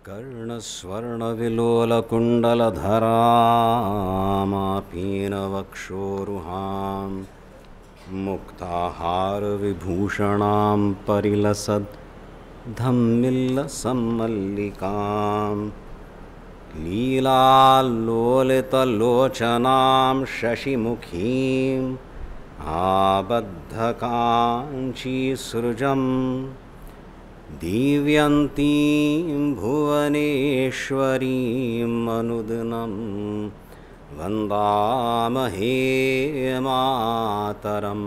कर्णस्वर्णविलोलकुण्डलधरामापीनवक्षोरुहां मुक्ताहारविभूषणां परिलसद्धम्मिल्लसम्मल्लिकां लीलालोलितलोचनां शशिमुखीम् आबद्धकाञ्चीसृजम् दिव्यन्तीं भुवनेश्वरीं अनुदिनं वन्दामहे मातरम्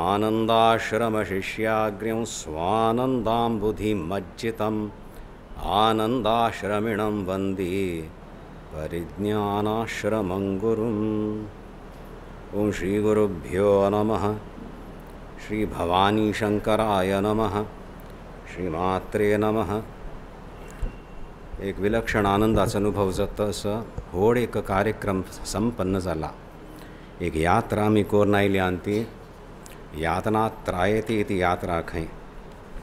आनन्दाश्रमशिष्याग्र्यं स्वानन्दाम्बुधिमज्जितम् आनन्दाश्रमिणं वन्दे परिज्ञानाश्रमं गुरुम्। ओं श्री गुरुभ्यो नमः। श्री भवानी शंकराय नमः। श्रीमात्रे नमः। एक विलक्षण आनंदाचा अनुभव जाता असा व्हड एक कार्यक्रम संपन्न जाला। एक यात्रा आमी कोरून आयली आनी ती यातना त्रायती ती यात्रा खंय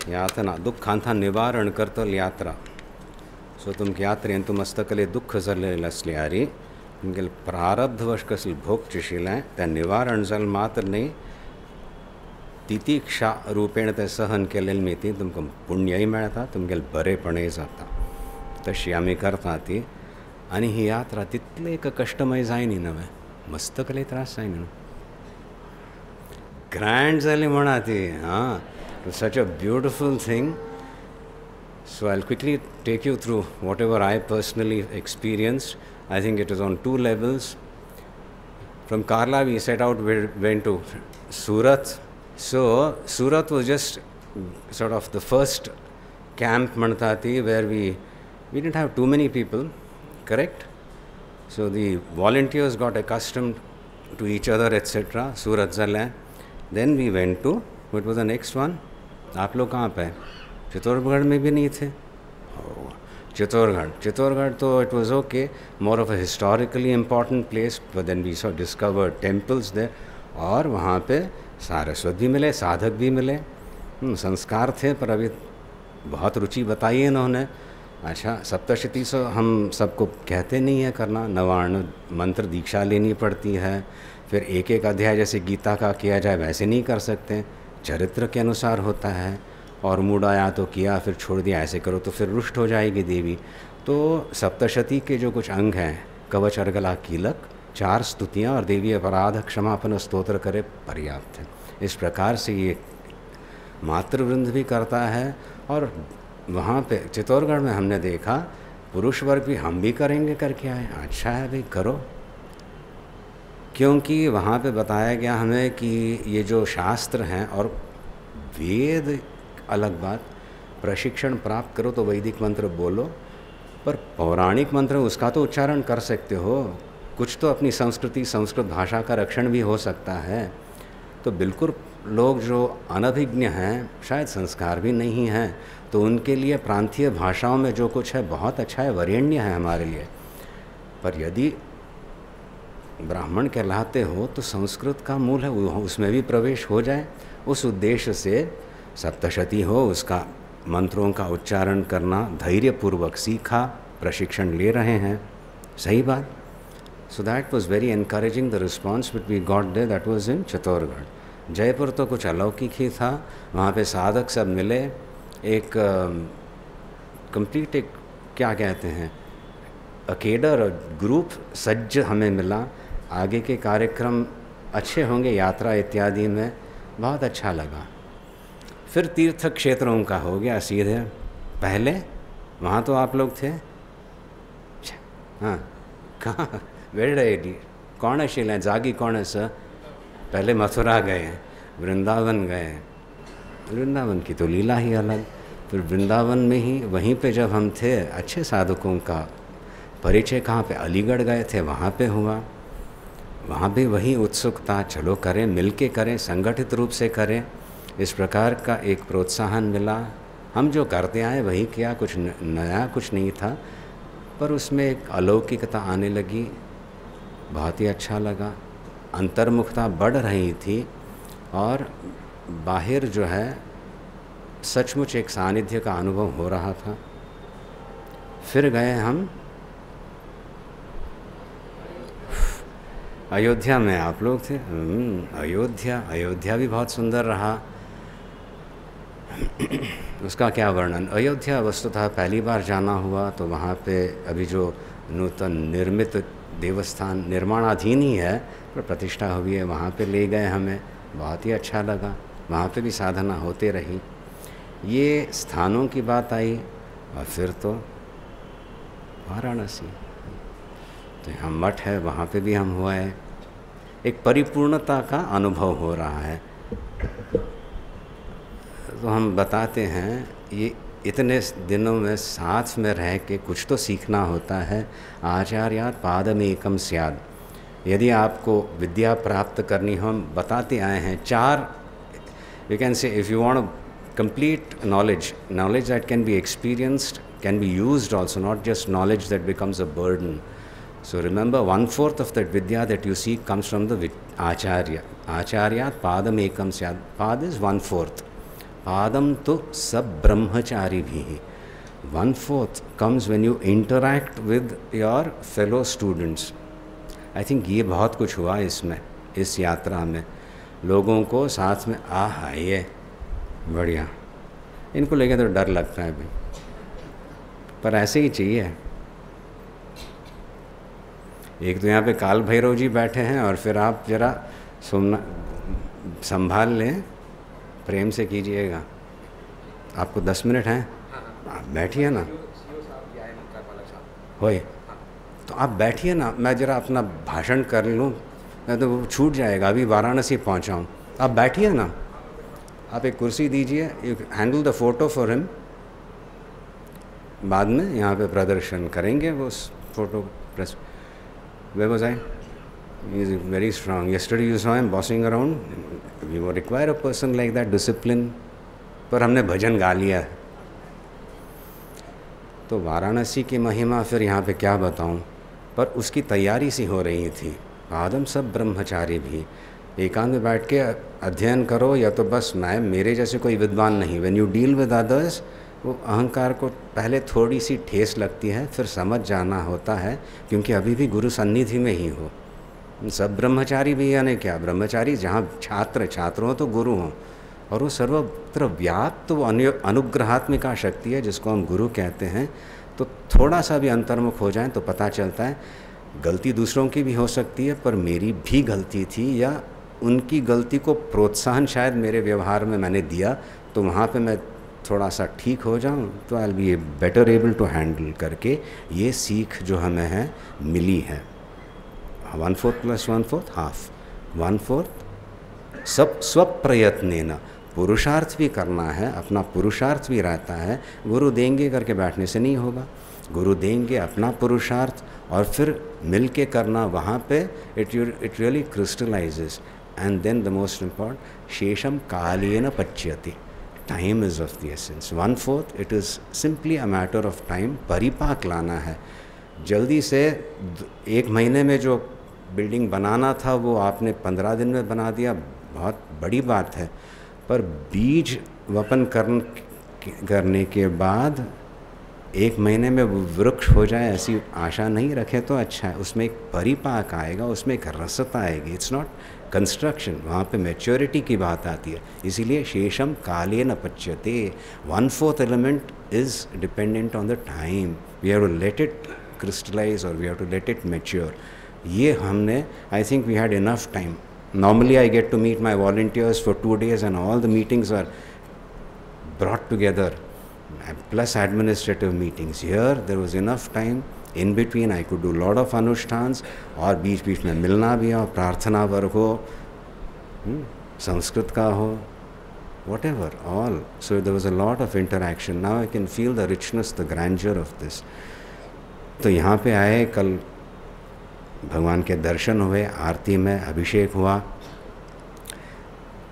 यातना दुख्खांता निवारण करतल यात्रा। सो तुमकां यात्रेन तूं मस्तकले दुख्ख जाल्लेलें आसल्यार तुमगेलें प्रारब्धवश कसलें भोगचें आशिल्लें तें निवारण जालें मात्र न्ही, तितिक्षा रुपेण तें सहन केलेलें मिती तुमकां पुण्यय मेळटा, तुमगेलें बरेपणय जाता। तशी आमी करता ती। आनी ही यात्रा तितली एक कश्टमय जायनी नवे, मस्तकले त्रास जायना, ग्रँड जाली म्हणा ती। हां, such a beautiful thing. So I'll quickly take you through whatever I personally experienced. I think it was on 2 levels. From Karla we set out, we went to Surat. So Surat was just sort of the first camp Mantati where we didn't have too many people, correct? So the volunteers got accustomed to each other, etc. Surat Zala. Then we went to, what was the next one? आप लोग कहाँ पे? चित्तौड़गढ़ में भी नहीं थे। चित्तौड़गढ़ तो it was okay, more of a historically important place, but then we saw discovered temples there। और वहाँ पे सारस्वत भी मिले, साधक भी मिले, संस्कार थे, पर अभी बहुत रुचि बताई है इन्होंने। अच्छा, सप्तशती से हम सबको कहते नहीं है करना, नवार्ण मंत्र दीक्षा लेनी पड़ती है, फिर एक एक अध्याय जैसे गीता का किया जाए वैसे नहीं कर सकते, चरित्र के अनुसार होता है। और मूड आया तो किया, फिर छोड़ दिया, ऐसे करो तो फिर रुष्ट हो जाएगी देवी। तो सप्तशती के जो कुछ अंग हैं, कवच, अर्गला, कीलक, 4 स्तुतियाँ और देवी अपराध क्षमापन स्तोत्र करे पर्याप्त है। इस प्रकार से ये मातृवृंद भी करता है। और वहाँ पे चित्तौड़गढ़ में हमने देखा पुरुष वर्ग भी हम भी करेंगे करके आए। अच्छा है भाई, करो, क्योंकि वहाँ पे बताया गया हमें कि ये जो शास्त्र हैं और वेद अलग बात, प्रशिक्षण प्राप्त करो तो वैदिक मंत्र बोलो, पर पौराणिक मंत्र उसका तो उच्चारण कर सकते हो, कुछ तो अपनी संस्कृति संस्कृत भाषा का रक्षण भी हो सकता है। तो बिल्कुल लोग जो अनभिज्ञ हैं, शायद संस्कार भी नहीं हैं, तो उनके लिए प्रांतीय भाषाओं में जो कुछ है बहुत अच्छा है, वरेण्य है हमारे लिए। पर यदि ब्राह्मण कहलाते हो तो संस्कृत का मूल है, उसमें भी प्रवेश हो जाए। उस उद्देश्य से सप्तशती हो, उसका मंत्रों का उच्चारण करना धैर्यपूर्वक सीखा, प्रशिक्षण ले रहे हैं, सही बात। So that was very encouraging the response which we got there, that was in Chittorgarh. Jaipur तो कुछ अलौकिक ही था, वहाँ पे साधक सब मिले, एक कंप्लीट एक क्या कहते हैं अकेडर ग्रुप सज्ज हमें मिला। आगे के कार्यक्रम अच्छे होंगे, यात्रा इत्यादि में बहुत अच्छा लगा। फिर तीर्थ क्षेत्रों का हो गया सीधे। पहले वहाँ तो आप लोग थे। हाँ, कहाँ वेड़ कौन है शिला जागी कौन है सर? पहले मथुरा गए, वृंदावन गए, वृंदावन की तो लीला ही अलग। फिर वृंदावन में ही वहीं पे जब हम थे, अच्छे साधकों का परिचय कहाँ पे, अलीगढ़ गए थे, वहाँ पे हुआ। वहाँ भी वही उत्सुकता, चलो करें, मिल के करें, संगठित रूप से करें, इस प्रकार का एक प्रोत्साहन मिला। हम जो करते आए वही किया, कुछ नया कुछ नहीं था, पर उसमें एक अलौकिकता आने लगी, बहुत ही अच्छा लगा। अंतर्मुखता बढ़ रही थी और बाहर जो है सचमुच एक सानिध्य का अनुभव हो रहा था। फिर गए हम अयोध्या में। आप लोग थे? अयोध्या भी बहुत सुंदर रहा। उसका क्या वर्णन। अयोध्या वस्तुतः पहली बार जाना हुआ तो वहाँ पे अभी जो नूतन निर्मित देवस्थान निर्माणाधीन ही है, पर प्रतिष्ठा हुई है, वहाँ पे ले गए हमें। बहुत ही अच्छा लगा। वहाँ पे भी साधना होते रही। ये स्थानों की बात आई। और फिर तो वाराणसी, तो यहाँ मठ है, वहाँ पे भी हम हुआ है। एक परिपूर्णता का अनुभव हो रहा है। तो हम बताते हैं ये इतने दिनों में साथ में रह के कुछ तो सीखना होता है। आचार्यात् पादमेकं स्यात्। यदि आपको विद्या प्राप्त करनी हो, हम बताते आए हैं 4, we can say if you want complete knowledge that can be experienced, can be used also, not just knowledge that becomes a burden. So remember, 1/4 of that vidya that you seek comes from the acharya. Acharyat padam ekam syad. Pad is 1/4. Padam tu sab brahmachari bhi. 1/4 comes when you interact with your fellow students. I think ये बहुत कुछ हुआ इसमें, इस यात्रा में। लोगों को साथ में ये बढ़िया। इनको लेके तो डर लगता है भाई, पर ऐसे ही चाहिए। एक तो यहाँ पे काल भैरव जी बैठे हैं, और फिर आप जरा सुनना संभाल लें, प्रेम से कीजिएगा। आपको 10 मिनट हैं, आप बैठिए ना। होए तो आप बैठिए ना, मैं ज़रा अपना भाषण कर लूँ, मैं तो छूट जाएगा। अभी वाराणसी पहुँचा हूँ, आप बैठिए ना। आप एक कुर्सी दीजिए, you handle the photo for him. बाद में यहाँ पे प्रदर्शन करेंगे वो photo press. Where was I? He is very strong. Yesterday you saw him bossing around. We would require a person like that, discipline. पर हमने भजन गा लिया। तो वाराणसी की महिमा फिर यहाँ पे क्या बताऊँ, पर उसकी तैयारी सी हो रही थी। आदम सब ब्रह्मचारी भी एकांत में बैठ के अध्ययन करो, या तो बस मेरे जैसे कोई विद्वान नहीं। When you deal with others, वो अहंकार को पहले थोड़ी सी ठेस लगती है, फिर समझ जाना होता है, क्योंकि अभी भी गुरु सन्निधि में ही हो। सब ब्रह्मचारी भी, यानी क्या ब्रह्मचारी, जहाँ छात्र हो तो गुरु हों, और वो सर्वत्र व्याप्त वो अनुग्रहात्मिका शक्ति है जिसको हम गुरु कहते हैं। तो थोड़ा सा भी अंतर्मुख हो जाए तो पता चलता है गलती दूसरों की भी हो सकती है, पर मेरी भी गलती थी, या उनकी गलती को प्रोत्साहन शायद मेरे व्यवहार में मैंने दिया, तो वहाँ पे मैं थोड़ा सा ठीक हो जाऊँ, तो I will be better able to handle करके। ये सीख जो हमें है मिली है। 1/4 + 1/4 हाफ, 1/4 सब स्वप्रयत्नेन। पुरुषार्थ भी करना है, अपना पुरुषार्थ भी रहता है। गुरु देंगे करके बैठने से नहीं होगा। गुरु देंगे अपना पुरुषार्थ, और फिर मिल के करना। वहाँ पे it really crystallises. And then the most important, शेषम कालेन पच्यते। Time is of the essence. 1/4 it is simply a matter of time. परिपाक लाना है। जल्दी से 1 महीने में जो बिल्डिंग बनाना था वो आपने 15 दिन में बना दिया, बहुत बड़ी बात है। पर बीज वपन करने के बाद 1 महीने में वृक्ष हो जाए ऐसी आशा नहीं रखें तो अच्छा है। उसमें एक परिपाक आएगा, उसमें एक रसता आएगी। इट्स नॉट कंस्ट्रक्शन, वहाँ पे मैच्योरिटी की बात आती है। इसीलिए शेषम कालेन पच्यते। 1/4 element is dependent on the time. We have to let it crystallise, और we have to let it mature. ये हमने, I think we had enough time. Normally I get to meet my volunteers for 2 days, and all the meetings are brought together, plus administrative meetings. Here there was enough time in between. I could do lot of anushtans, और बीच में मिलना भी हो, प्रार्थना वर्ग हो, संस्कृत का हो, whatever, all. So there was a lot of interaction. Now I can feel the richness, the grandeur of this. तो यहाँ पे आए, कल भगवान के दर्शन हुए, आरती में अभिषेक हुआ,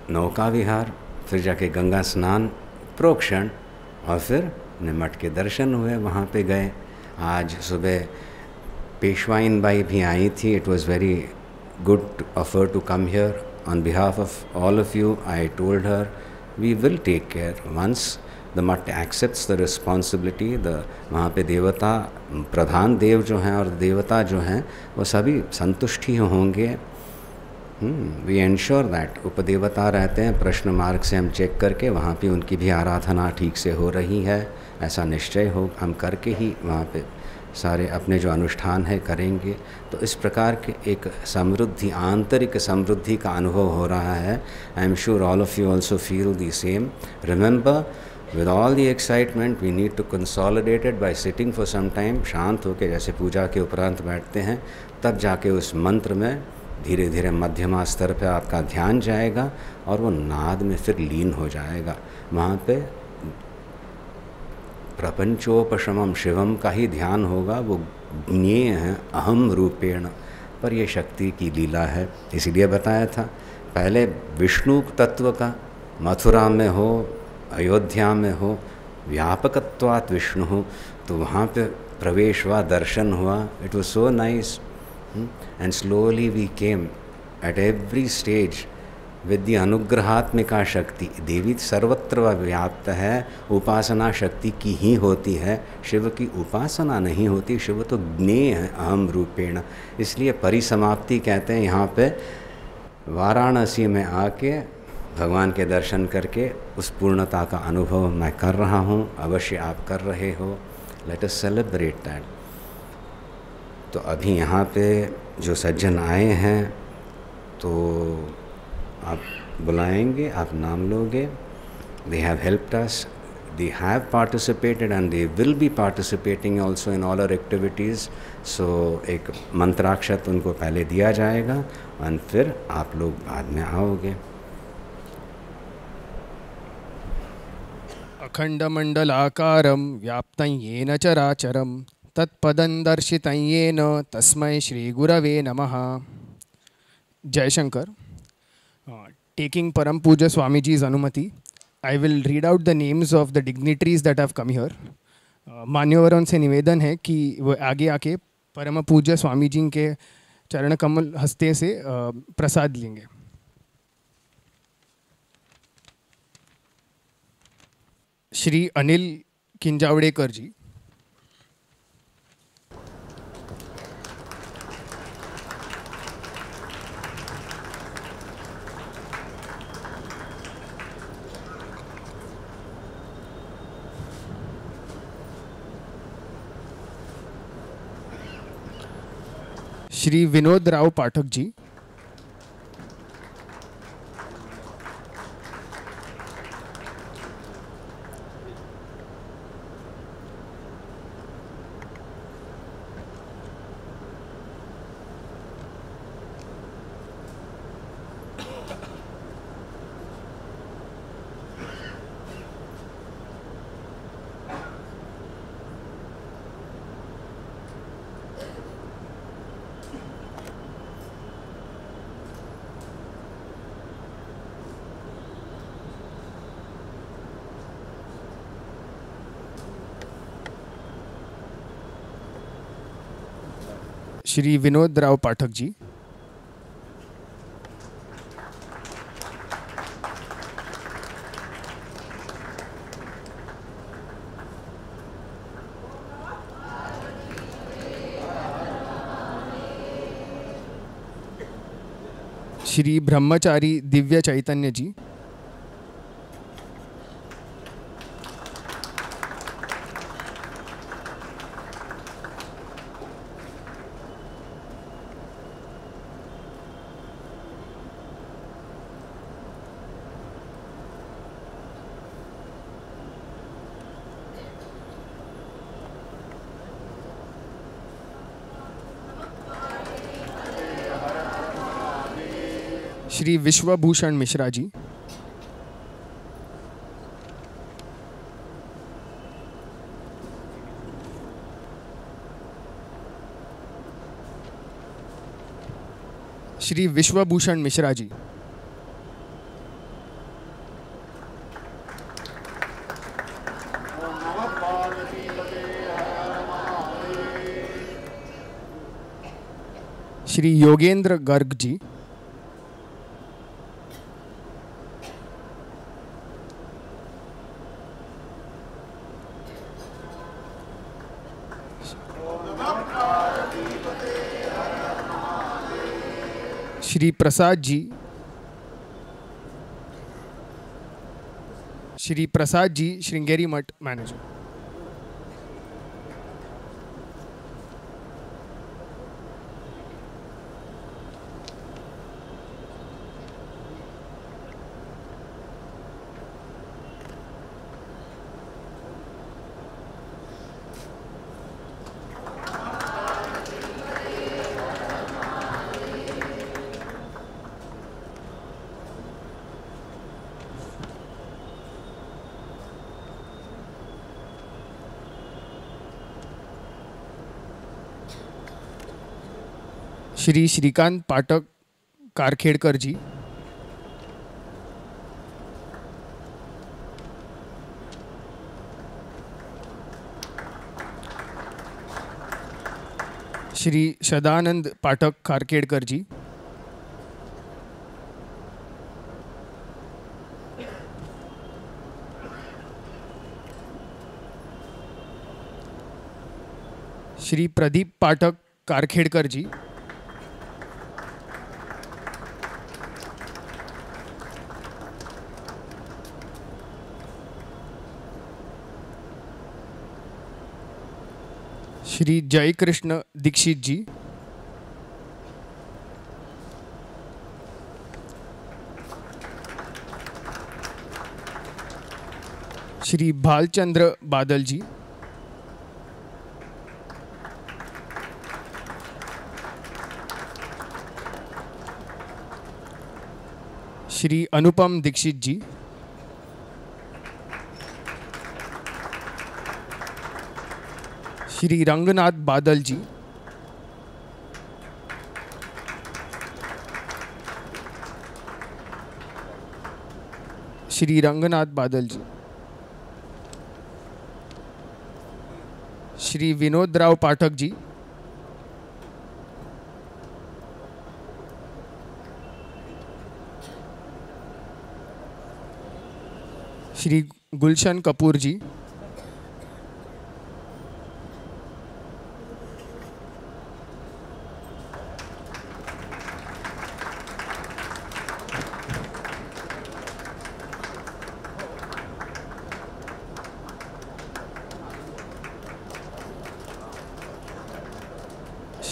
नौका विहार, फिर जाके गंगा स्नान, प्रोक्षण, और फिर मठ के दर्शन हुए, वहाँ पे गए। आज सुबह पेशवाइन बाई भी आई थी। It was very good of her to come here on behalf of all of you. I told her we will take care. Once the मठ एक्सेप्ट्स द रिस्पॉन्सिबिलिटी। वहाँ पे देवता, प्रधान देव जो हैं और देवता जो हैं वो सभी संतुष्ट ही होंगे। वी एंश्योर दैट उपदेवता रहते हैं, प्रश्न मार्ग से हम चेक करके वहाँ पे उनकी भी आराधना ठीक से हो रही है, ऐसा निश्चय हो हम करके ही वहाँ पे सारे अपने जो अनुष्ठान है करेंगे। तो इस प्रकार के एक समृद्धि, आंतरिक समृद्धि का अनुभव हो रहा है। I am sure all of you also feel the same. Remember, with all the excitement we need to consolidate it by sitting for some time. शांत होकर जैसे पूजा के उपरांत बैठते हैं, तब जाके उस मंत्र में धीरे धीरे मध्यमा स्तर पे आपका ध्यान जाएगा और वो नाद में फिर लीन हो जाएगा। वहाँ पे प्रपंचोपशमम शिवम का ही ध्यान होगा, वो ज्ञेय है अहम रूपेण। पर ये शक्ति की लीला है, इसीलिए बताया था पहले विष्णु तत्व का मथुरा में हो, अयोध्या में हो, व्यापकत्वात् विष्णु हो, तो वहाँ पे प्रवेश हुआ, दर्शन हुआ। It was so nice. And slowly we came at every stage with the अनुग्रहात्मिका शक्ति। देवी सर्वत्र व्याप्त है, उपासना शक्ति की ही होती है, शिव की उपासना नहीं होती। शिव तो ज्ञेय है अहम रूपेण। इसलिए परिसमाप्ति कहते हैं। यहाँ पे वाराणसी में आके भगवान के दर्शन करके उस पूर्णता का अनुभव मैं कर रहा हूँ, अवश्य आप कर रहे हो। Let us celebrate that. तो अभी यहाँ पे जो सज्जन आए हैं तो आप बुलाएंगे, आप नाम लोगे। They have helped us, they have participated and they will be participating also in all our activities. So एक मंत्राक्षत उनको पहले दिया जाएगा और फिर आप लोग बाद में आओगे। अखंडमंडलाकारं व्याप्तं येन चराचरं तत्पदं दर्शितं येन तस्मै श्री गुरवे नमः। जयशंकर। टेकिंग परम पूज्य स्वामी जी's अनुमति, I will read out the names of the dignitaries that have come here. मान्यवरों से निवेदन है कि वो आगे आके परम पूज्य स्वामी जी के चरण कमल हस्ते से प्रसाद लेंगे। श्री अनिल किंजावड़ेकर जी, श्री विनोद राव पाठक जी, श्री विनोद राव पाठक जी, श्री ब्रह्मचारी दिव्य चैतन्य जी, श्री विश्वभूषण मिश्रा जी, श्री विश्वभूषण मिश्रा जी, श्री योगेंद्र गर्ग जी, श्री प्रसाद जी, श्री प्रसाद जी, श्रृंगेरी मठ मैनेजर। श्री श्रीकांत पाठक कारखेड़कर जी, श्री सदानंद पाठक कारखेड़कर जी, श्री प्रदीप पाठक कारखेड़कर जी, श्री जयकृष्ण दीक्षित जी, श्री भालचंद्र बादल जी, श्री अनुपम दीक्षित जी, श्री रंगनाथ बादल जी, श्री रंगनाथ बादल जी, श्री विनोद राव पाठक जी, श्री गुलशन कपूर जी,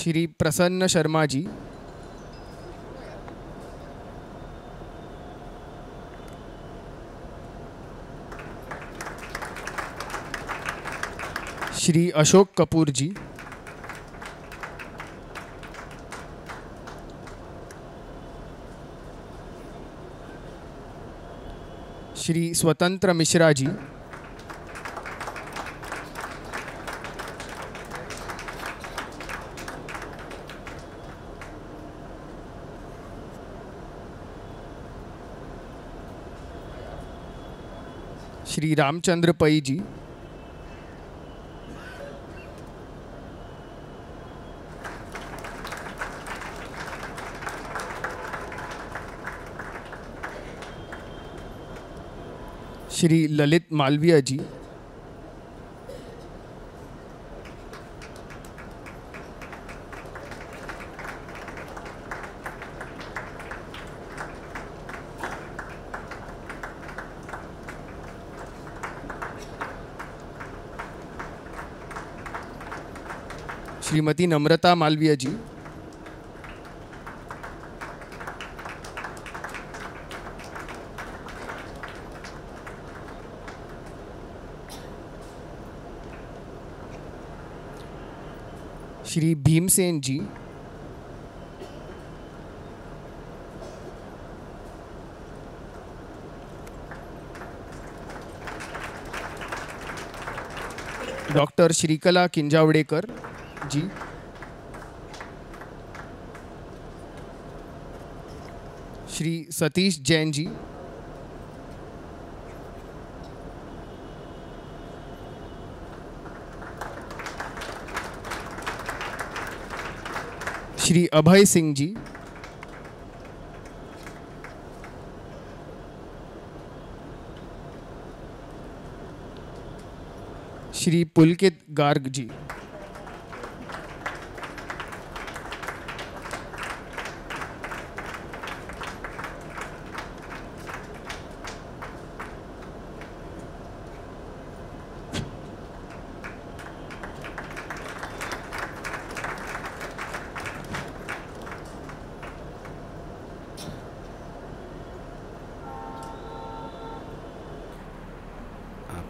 श्री प्रसन्न शर्मा जी, श्री अशोक कपूर जी, श्री स्वतंत्र मिश्रा जी, श्री रामचंद्र पई जी, श्री ललित मालविया जी, श्रीमती नम्रता मालविया जी, श्री भीमसेन जी, डॉक्टर श्रीकला किंजावड़ेकर जी, श्री सतीश जैन जी, श्री अभय सिंह जी, श्री पुलकित गार्ग जी,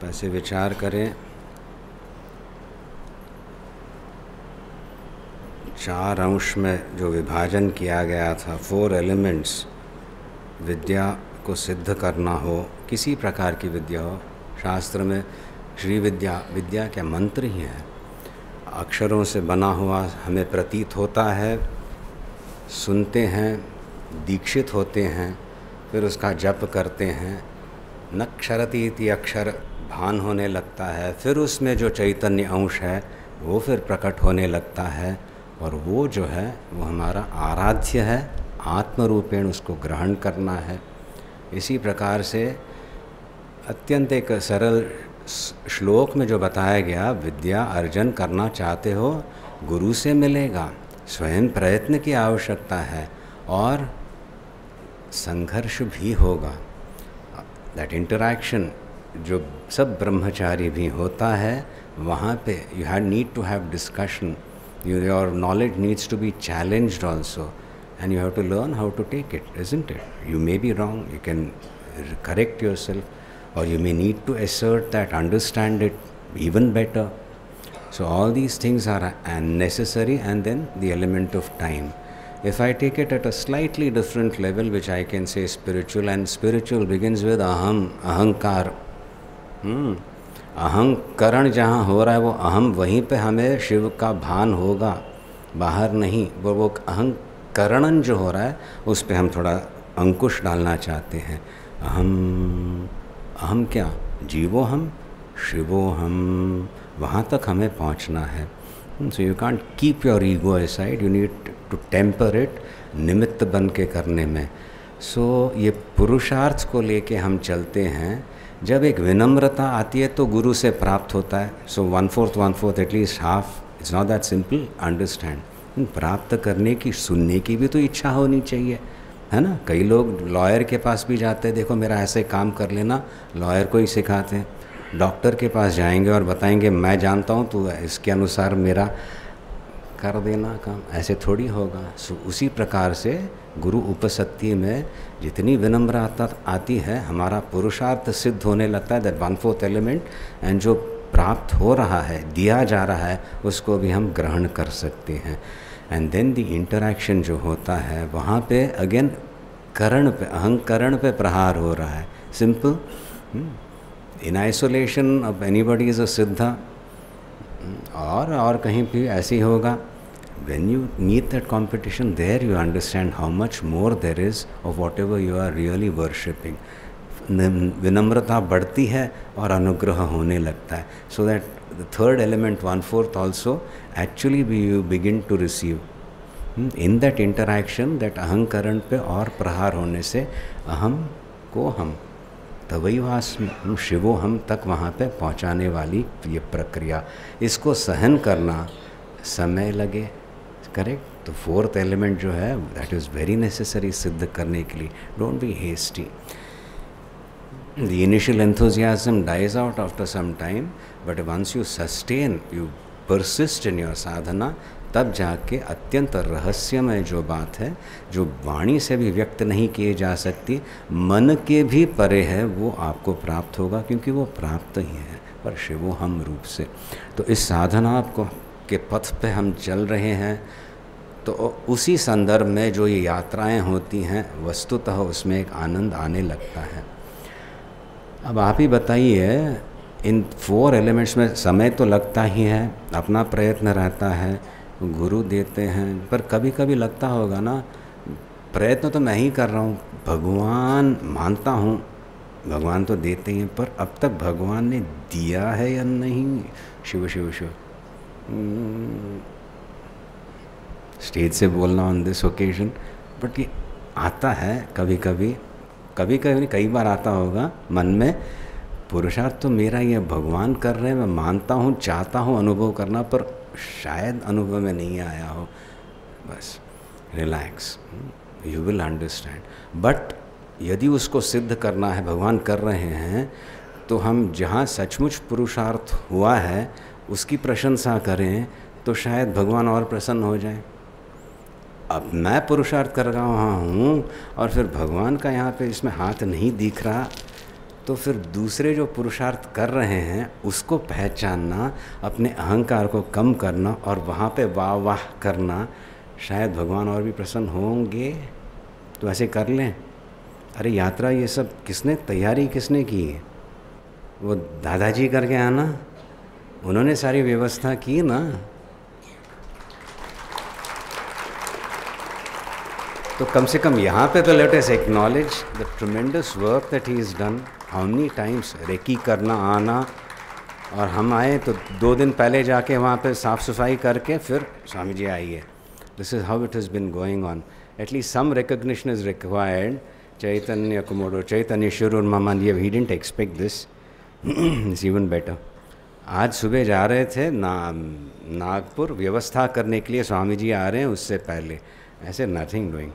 आप ऐसे विचार करें, 4 अंश में जो विभाजन किया गया था, 4 एलिमेंट्स, विद्या को सिद्ध करना हो, किसी प्रकार की विद्या हो, शास्त्र में श्री विद्या, विद्या क्या मंत्र ही है, अक्षरों से बना हुआ हमें प्रतीत होता है, सुनते हैं, दीक्षित होते हैं, फिर उसका जप करते हैं, नक्षरति इति अक्षर भान होने लगता है, फिर उसमें जो चैतन्य अंश है वो फिर प्रकट होने लगता है, और वो जो है वो हमारा आराध्य है, आत्मरूपेण उसको ग्रहण करना है। इसी प्रकार से अत्यंत एक सरल श्लोक में जो बताया गया, विद्या अर्जन करना चाहते हो गुरु से मिलेगा, स्वयं प्रयत्न की आवश्यकता है और संघर्ष भी होगा। दैट इंटरैक्शन जो सब ब्रह्मचारी भी होता है, वहाँ पे you have need to have discussion, your knowledge needs to be challenged also, and you have to learn how to take it, isn't it? You may be wrong, you can correct yourself, or you may need to assert that, understand it even better. So all these things are necessary, and then the element of time. If I take it at a slightly different level, which I can say spiritual, and spiritual begins with aham, ahankar. अहंकरण जहाँ हो रहा है वो अहम, वहीं पे हमें शिव का भान होगा, बाहर नहीं। वो अहंकरणन जो हो रहा है उस पे हम थोड़ा अंकुश डालना चाहते हैं। अहम क्या? जीवो हम, शिवो हम, वहाँ तक हमें पहुँचना है। So you can't keep your ego aside, you need to temper it, निमित्त बन के करने में। सो ये पुरुषार्थ को लेके हम चलते हैं। जब एक विनम्रता आती है तो गुरु से प्राप्त होता है। सो 1/4 at least half, it's not that simple, understand. प्राप्त करने की, सुनने की भी तो इच्छा होनी चाहिए, है ना। कई लोग लॉयर के पास भी जाते हैं, देखो मेरा ऐसे काम कर लेना, लॉयर को ही सिखाते हैं। डॉक्टर के पास जाएंगे और बताएंगे मैं जानता हूँ तो इसके अनुसार मेरा कर देना काम, ऐसे थोड़ी होगा। सो उसी प्रकार से गुरु उपसत्ति में जितनी विनम्रता आती है, हमारा पुरुषार्थ सिद्ध होने लगता है। दैट 1/4 एलिमेंट, एंड जो प्राप्त हो रहा है, दिया जा रहा है, उसको भी हम ग्रहण कर सकते हैं। एंड देन द इंटरैक्शन जो होता है, वहाँ पे अगेन करण पे, अहंकरण पे प्रहार हो रहा है। Simple, in isolation of anybody is a सिद्धा, और कहीं भी ऐसे ही होगा। When you meet that competition, there you understand how much more there is of whatever you are really worshipping. विनम्रता बढ़ती है और अनुग्रह होने लगता है। So that the third element, 1/4 also, actually you begin to receive. In that interaction, that अहंकरण पे और प्रहार होने से अहम को हम, तवैवास शिवो हम तक वहाँ पे पहुँचाने वाली ये प्रक्रिया, इसको सहन करना समय लगे, करेक्ट। तो 4th एलिमेंट जो है, दैट इज़ वेरी नेसेसरी सिद्ध करने के लिए। Don't be hasty. The initial enthusiasm dies out after some time, but once you sustain, you persist in your sadhana, तब जाके अत्यंत रहस्यमय जो बात है, जो वाणी से भी व्यक्त नहीं किए जा सकती, मन के भी परे है, वो आपको प्राप्त होगा, क्योंकि वो प्राप्त ही है पर शिवो हम रूप से। तो इस साधना को के पथ पे हम चल रहे हैं, तो उसी संदर्भ में जो ये यात्राएं होती हैं, वस्तुतः उसमें एक आनंद आने लगता है। अब आप ही बताइए, इन 4 एलिमेंट्स में समय तो लगता ही है, अपना प्रयत्न रहता है, गुरु देते हैं, पर कभी कभी लगता होगा ना, प्रयत्न तो मैं ही कर रहा हूँ, भगवान मानता हूँ, भगवान तो देते ही हैं, पर अब तक भगवान ने दिया है या नहीं। शिव शिव शिव, स्टेज से बोलना ऑन दिस ओकेजन, बट ये आता है कभी कभी नहीं, कई बार आता होगा मन में, पुरुषार्थ तो मेरा ये भगवान कर रहे हैं, मैं मानता हूँ, चाहता हूँ अनुभव करना, पर शायद अनुभव में नहीं आया हो। बस relax, you will understand. But यदि उसको सिद्ध करना है, भगवान कर रहे हैं, तो हम जहाँ सचमुच पुरुषार्थ हुआ है उसकी प्रशंसा करें, तो शायद भगवान और प्रसन्न हो जाए। अब मैं पुरुषार्थ कर रहा हूँ और फिर भगवान का यहाँ पे इसमें हाथ नहीं दिख रहा, तो फिर दूसरे जो पुरुषार्थ कर रहे हैं उसको पहचानना, अपने अहंकार को कम करना और वहाँ पे वाह वाह करना, शायद भगवान और भी प्रसन्न होंगे। तो ऐसे कर लें। अरे यात्रा ये सब किसने तैयारी किसने की है? वो दादाजी करके आना, उन्होंने सारी व्यवस्था की ना। तो कम से कम यहाँ पे तो let us acknowledge the tremendous work that he is done. How many times recce करना आना, और हम आए तो 2 दिन पहले जाके वहाँ पे साफ़ सफाई करके फिर स्वामी जी आइए। This is how it has been going on. At least some recognition is required. Chaitanya Komodo, Chaitanya Shurur Maman, he didn't expect this. It's even better. आज सुबह जा रहे थे नागपुर व्यवस्था करने के लिए, स्वामी जी आ रहे हैं उससे पहले। ऐसे नथिंग डूइंग।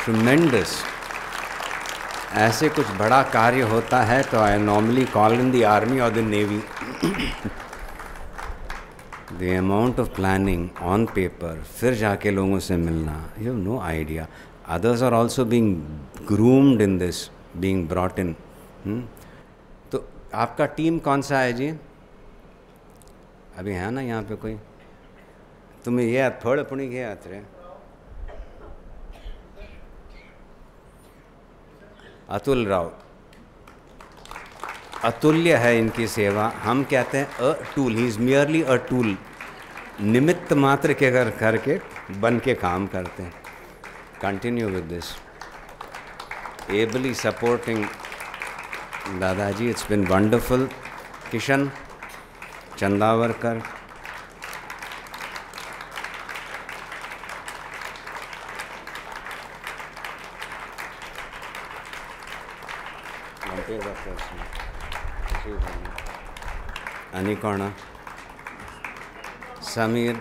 Tremendous. ऐसे कुछ बड़ा कार्य होता है तो I normally call in the army और the navy. The amount of planning on paper, फिर जाके लोगों से मिलना, you have no idea. Others are also being groomed in this, being brought in. तो आपका टीम कौन सा है जी? अभी है ना यहाँ पे कोई? तुम्हें ये थोड़ा पुणी घे आते अतुल राव, अतुल्य है इनकी सेवा। हम कहते हैं a tool, he is merely a tool, निमित्त मात्र के करके बन के काम करते हैं। Continue with this, ably supporting Dadaji, it's been wonderful. Kishan Chandavarkar, अनिकोण, समीर,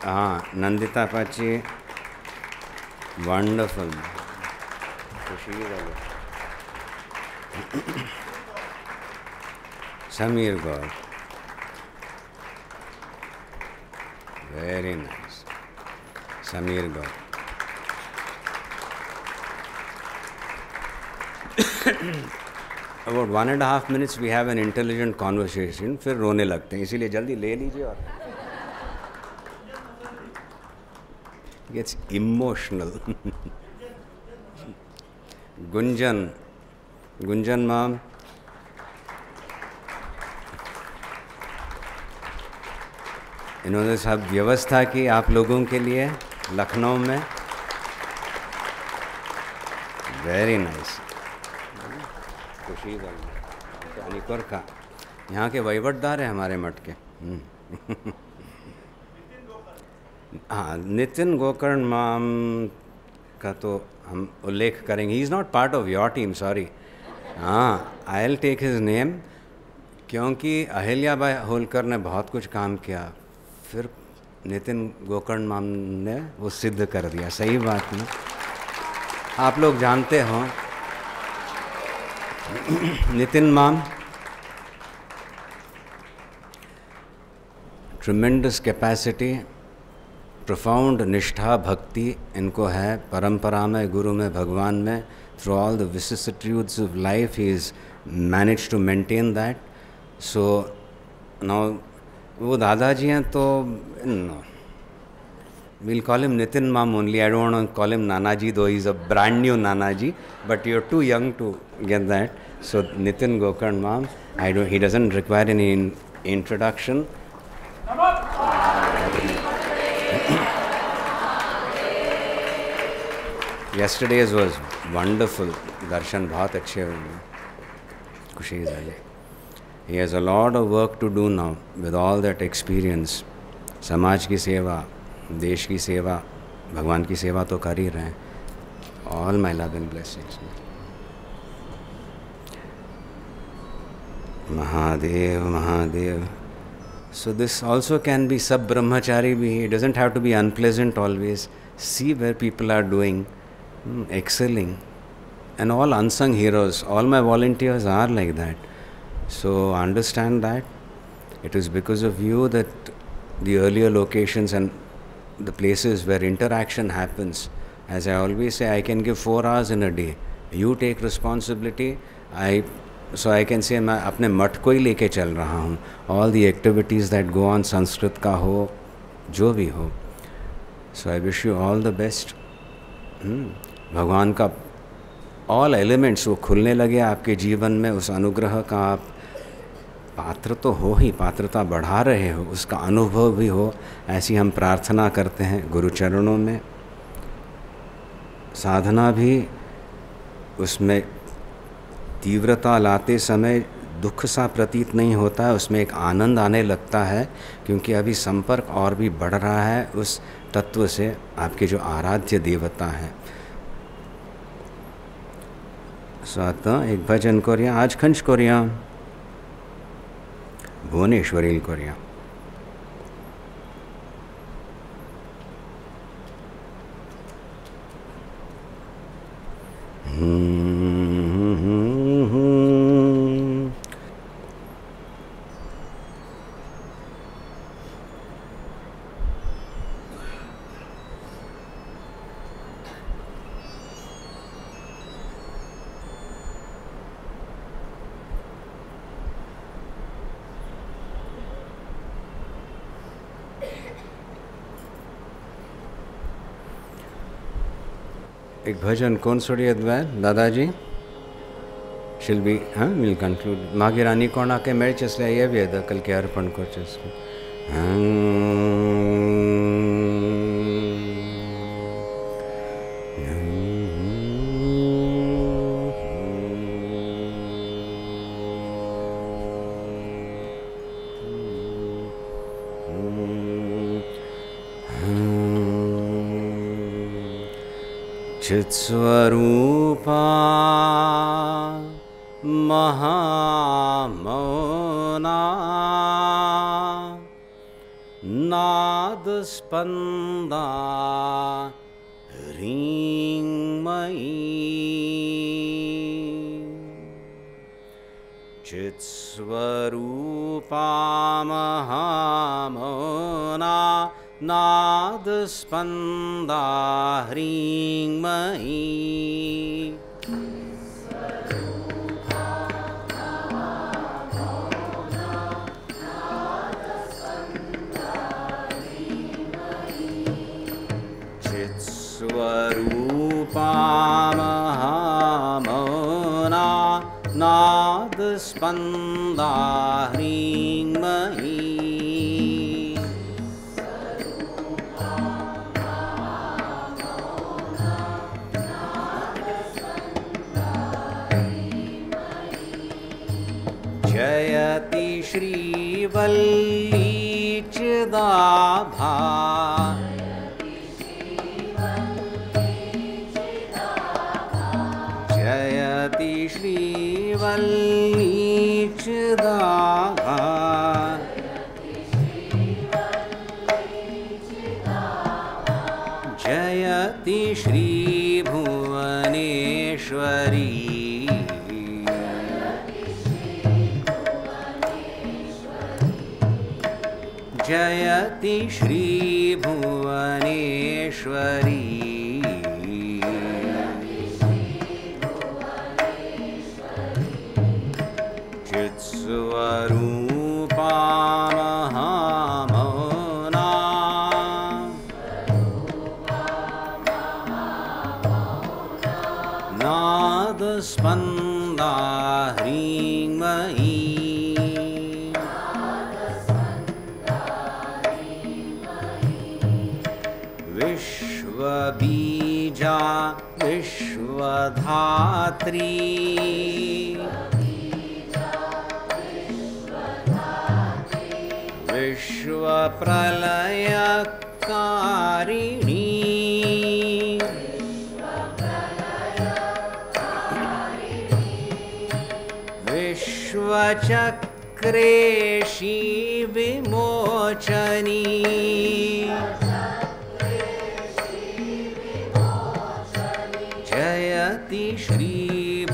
हाँ Nandita Pachi, wonderful. Sameer Gaur, very nice. Sameer Gaur, About 1.5 minutes we have an intelligent conversation, फिर रोने लगते हैं, इसीलिए जल्दी ले लीजिए। और gets emotional. गुंजन मैम, इन्होंने सब व्यवस्था की आप लोगों के लिए लखनऊ में। Very nice. खुशी अनिकोर का, यहाँ के वहीवटदार हैं हमारे मठ के। हाँ, नितिन गोकर्ण माम का तो हम उल्लेख करेंगे। He is not part of your team, sorry. हाँ, I will take his name, क्योंकि अहिल्याबाई होलकर ने बहुत कुछ काम किया, फिर नितिन गोकर्ण माम ने वो सिद्ध कर दिया। सही बात नहीं, आप लोग जानते हो। नितिन माम, ट्रिमेंडस कैपेसिटी, प्रोफाउंड निष्ठा भक्ति इनको है, परंपरा में, गुरु में, भगवान में। Through all the vicissitudes of life he is manage to maintain that. So now वो दादाजी हैं तो we'll call him Nitin Mam only. I don't want to call him Nanaji, though he's a brand new Nanaji, but you're too young to get that. So Nitin Gokarn Mam, he doesn't require any introduction. Yesterday's was wonderful. Darshan बहुत अच्छे हुए, खुशी झाली. He has a lot of work to do now with all that experience. समाज की सेवा, देश की सेवा, भगवान की सेवा तो कर ही रहे हैं. All my love and blessings. Mahadev, Mahadev. So this also can be sub brahmachari bhi. It doesn't have to be unpleasant always. See where people are doing, excelling. And all unsung heroes, all my volunteers are like that. So understand that it is because of you that the earlier locations and the places where interaction happens, as I always say, I can give 4 hours in a day. You take responsibility. So I can say मैं अपने मठ को ही लेके चल रहा हूँ. All the activities that go on, Sanskrit का हो, जो भी हो. So I wish you all the best. भगवान का all elements वो खुलने लगे आपके जीवन में, उस अनुग्रह का आप पात्र तो हो ही, पात्रता बढ़ा रहे हो, उसका अनुभव भी हो, ऐसी हम प्रार्थना करते हैं गुरु चरणों में. साधना भी उसमें तीव्रता लाते समय दुख सा प्रतीत नहीं होता है, उसमें एक आनंद आने लगता है, क्योंकि अभी संपर्क और भी बढ़ रहा है उस तत्व से, आपके जो आराध्य देवता हैं. साथ एक भजन कोरिया, आज खंच कोरिया, भुवनेश्वरी कोरिया. एक भजन कौन सोड़ी अद्वैत दादाजी शिल बी विल कंक्लूड मागी रानी कोण आके मेरे चसले ये भी है कल के अर्पण को चसले चित्स्वरूपा महामौना नादस्पंदा ह्रीङ्मयी चित्स्वरूपा महामौना नादस्पंदा ह्रीङ्मयी चित्स्वरूपा महामौना नादस्पंदा ह्रीङ्मयी जयति श्रीवल्ली चिदाभा जयति श्रीवल्ली चिदाभा जयति श्रीभुवनेश्वरी जयति श्रीभुवनेश्वरी चित्स्वरूपा महामौना नादस्पंदा ह्रीङ्मयी विश्वबीजा विश्वधात्री विश्वप्रलयकारिणी विश्वचक्रेशी विमोचनी जयति श्रीभुवनेश्वरी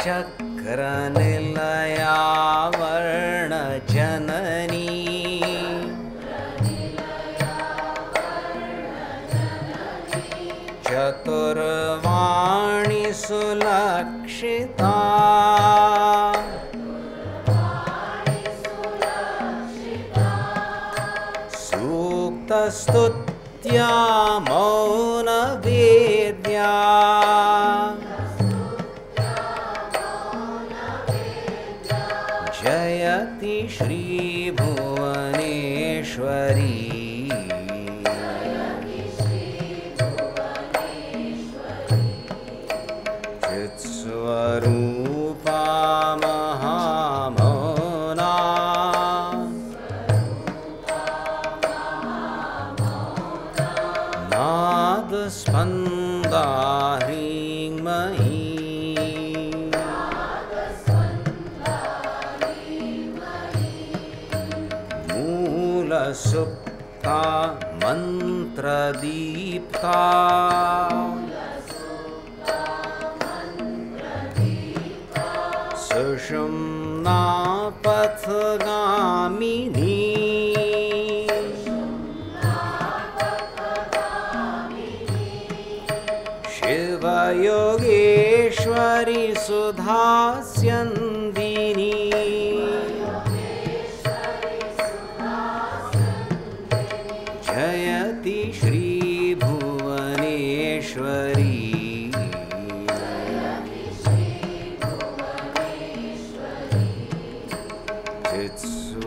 चक्रनिलया वर्णजननी चतुर्वाणी सुलक्षिता सूक्तस्तुत्या मौनवेद्या जयति श्रीभुवनेश्वरी चित्स्वरूपा महामौना नादस्पन्दा ह्रीङ्मयी मूलसुप्ता मन्त्रदीप्ता सुषुम्ना पथगामिनी शिवयोगेश्वरी सुधास्यन्दिनी जयति श्रीभुवनेश्वरी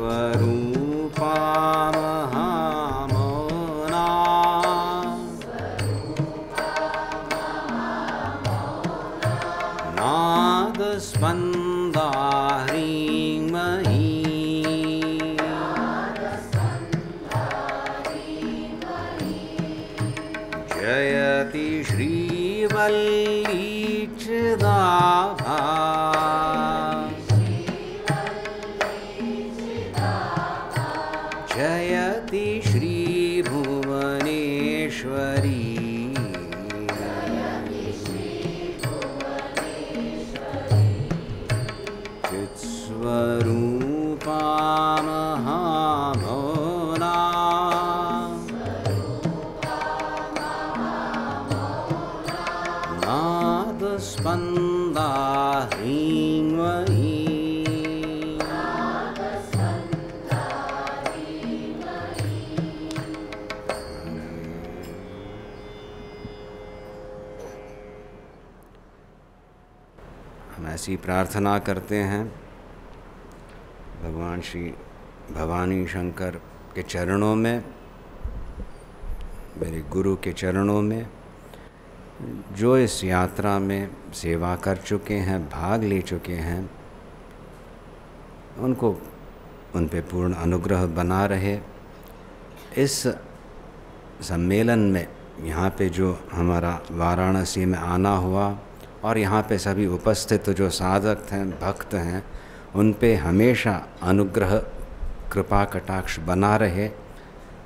चित्स्वरूपा महामौना नादस्पन्दा ह्रीङ्मयी जयति श्रीवल्लीचिदाभा जयति श्रीभुवनेश्वरी चित्स्वरूपा महामौना नादस्पन्दा ह्रीङ्मयी हम ऐसी प्रार्थना करते हैं भगवान श्री भवानी शंकर के चरणों में, मेरे गुरु के चरणों में, जो इस यात्रा में सेवा कर चुके हैं, भाग ले चुके हैं, उनको उन पे पूर्ण अनुग्रह बना रहे। इस सम्मेलन में यहाँ पे जो हमारा वाराणसी में आना हुआ और यहाँ पे सभी उपस्थित जो साधक हैं, भक्त हैं, उन पे हमेशा अनुग्रह कृपा कटाक्ष बना रहे।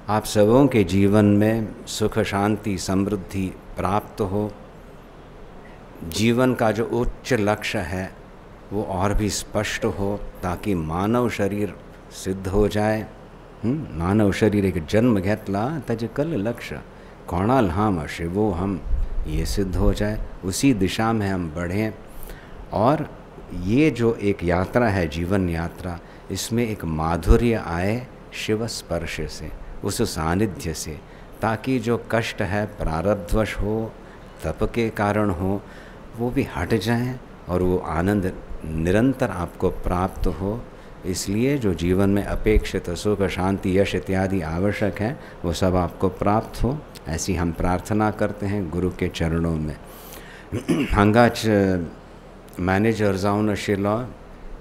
आप सबों के जीवन में सुख शांति समृद्धि प्राप्त हो, जीवन का जो उच्च लक्ष्य है वो और भी स्पष्ट हो, ताकि मानव शरीर सिद्ध हो जाए। मानव शरीर एक जन्म घेतला तज कल लक्ष्य कोणाल हम शिवो हम, ये सिद्ध हो जाए, उसी दिशा में हम बढ़ें। और ये जो एक यात्रा है, जीवन यात्रा, इसमें एक माधुर्य आए शिव स्पर्श से, उस सानिध्य से, ताकि जो कष्ट है प्रारब्धवश हो, तप के कारण हो, वो भी हट जाएं और वो आनंद निरंतर आपको प्राप्त हो। इसलिए जो जीवन में अपेक्षित सुख शांति यश इत्यादि आवश्यक है वो सब आपको प्राप्त हो, ऐसी हम प्रार्थना करते हैं गुरु के चरणों में। हांगाच मैनेजर जाऊन आशिल्लो,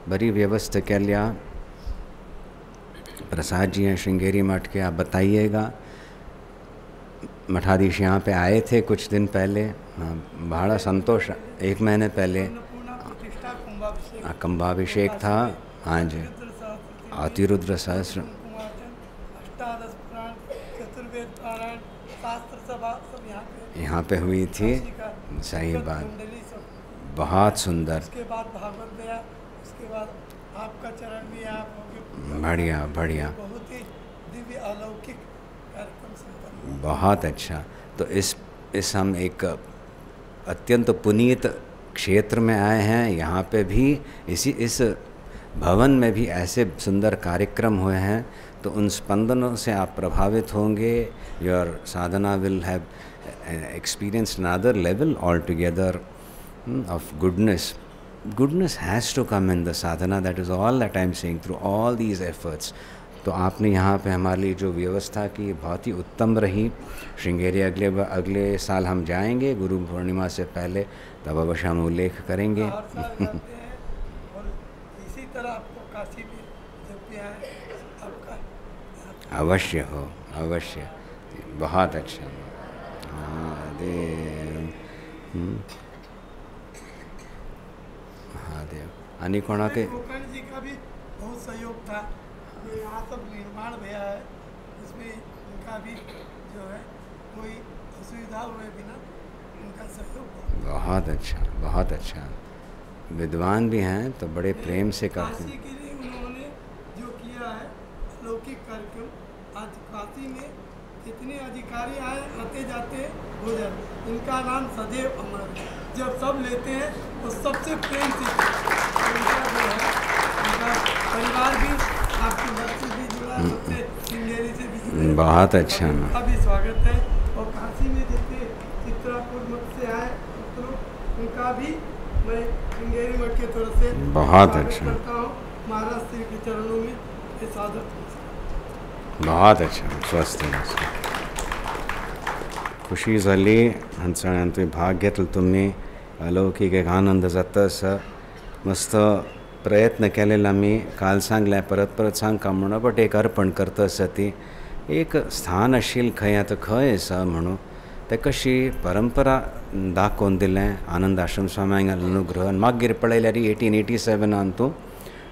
बरी व्यवस्था केल्या। प्रसाद जी हैं श्रृंगेरी मठ के, आप बताइएगा। मठाधीश यहाँ पे आए थे कुछ दिन पहले, बड़ा संतोष, 1 महीने पहले कुंभाभिषेक था। हाँ जी, अतिरुद्र सहस्र, यहाँ पे हुई थी। सही बात, बहुत सुंदर, उसके बाद भागवत गया, उसके बाद आपका चरण भी आप होगे। बढ़िया बढ़िया, बहुत ही दिव्य अलौकिक कार्यक्रम संपन्न। बहुत अच्छा। तो इस हम एक अत्यंत पुनीत क्षेत्र में आए हैं। यहाँ पे भी इस भवन में भी ऐसे सुंदर कार्यक्रम हुए हैं, तो उन स्पंदनों से आप प्रभावित होंगे। Your Sadhana will have experienced another level altogether of goodness. Goodness has to come in the sadhana. That is all that I am saying through all these efforts. तो आपने यहाँ पे हमारे लिए जो व्यवस्था की बहुत ही उत्तम रही। श्रृंगेरी अगले साल हम जाएंगे गुरु पूर्णिमा से पहले, तब अवश्य हम उल्लेख करेंगे। हर साल जाते हैं और इसी तरह आपको काशी में जब भी आए आपका अवश्य हो, अवश्य, बहुत अच्छा। महादेव, महादेव। आणि कोणाके कुलकर्णी जी का भी बहुत सहयोग था। जो यहाँ सब निर्माण भया है उसमें उनका भी जो है कोई असुविधा हुए बिना उनका सहयोग बहुत अच्छा, बहुत अच्छा। विद्वान भी हैं तो बड़े प्रेम से करते काशी हैं। के लिए उन्होंने जो किया है अलौकिक कार्यक्रम। आज काशी में जितने अधिकारी आए आते जाते भोजन, इनका नाम सदैव अमर है। जब सब लेते हैं तो सबसे प्रेम से उनका जो है उनका परिवार भी, आपकी बच्ची भी जुड़ा, सबसे श्रृंगेरी से भी जुड़ा। बहुत अच्छा। उनका भी स्वागत है। और काशी में जितने चित्रापुर मठ से आए तो उनका भी मैं श्रृंगेरी मठ के तरफ से बहुत स्वागत अच्छा करता हूँ। महाराज श्री के चरणों में ये सादर। बहुत अच्छा, स्वस्थ आहे। खुशी झाली हांचा तुम्ही भाग घेतला। तुम्ही अलौकिक एक आनंद जाता स मस्त प्रयत्न केलेला। मी काल सांगल्या परत सांगता म्हणून, बट एक अर्पण करता आसा ती एक स्थान आशिल्लें खंय, आतां खंय आसा म्हणून ते कशी परंपरा दाखोवन दिलें। आनंद आश्रम स्वामी अनुग्रह मागीर पळयल्यार 1887 तूं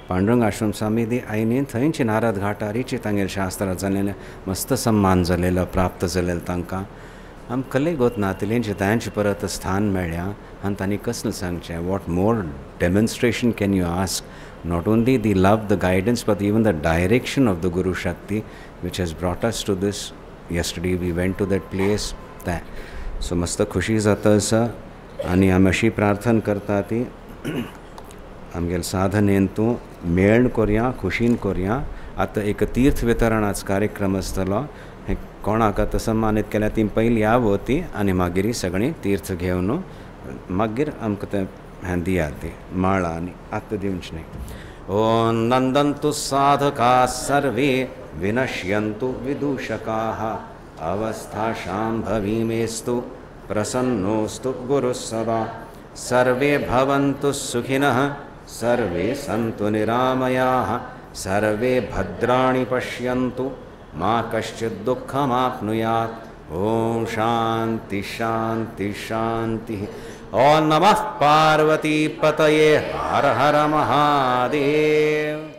पांडुरंग आश्रम स्वामी दी आईनी थंयची नारद घाटारीची तांगेर शास्त्रां जालेलें, मस्त सम्मान जालेलो, प्राप्त जालेलो तांकां। आमकां कले गोत नातिलेंचे तांचे परत स्थान मेळ्ळ्या आनी तांणी कसलें सांगचें। What more demonstration can you ask? Not only the love, the guidance, but even the direction of the guru shakti which has brought us to this. Yesterday we went to that place. So मस्त खुशी जाता आसा आनी आमी अशी प्रार्थना करता ती आमगेल साधनेन तूं मेळण करया, खुशीन करया। आतां एक तीर्थ वितरणाचो कार्यक्रम आसतलो, हें कोणाक आतां सन्मानीत केल्या ती पयली यावो ती आनी मागीर सगळीं तीर्थ घेवन मागीर आमकां तें हें दिया ती माळा आनी आतां दिवचें न्ही। ओम नंदन्तु साधकाः सर्वे विनश्यन्तु विदूषकाः अवस्था शाम्भवीमेस्तु प्रसन्नोस्तु गुरुः सदा। सर्वे भवन्तु सुखिनः, सर्वे सन्तु निरामयाः, सर्वे भद्राणि पश्यन्तु, मा कश्चित् दुःखमाप्नुयात्। ओम शांति शांति शांति। ओम नमः पार्वती पतये, हर हर महादेव।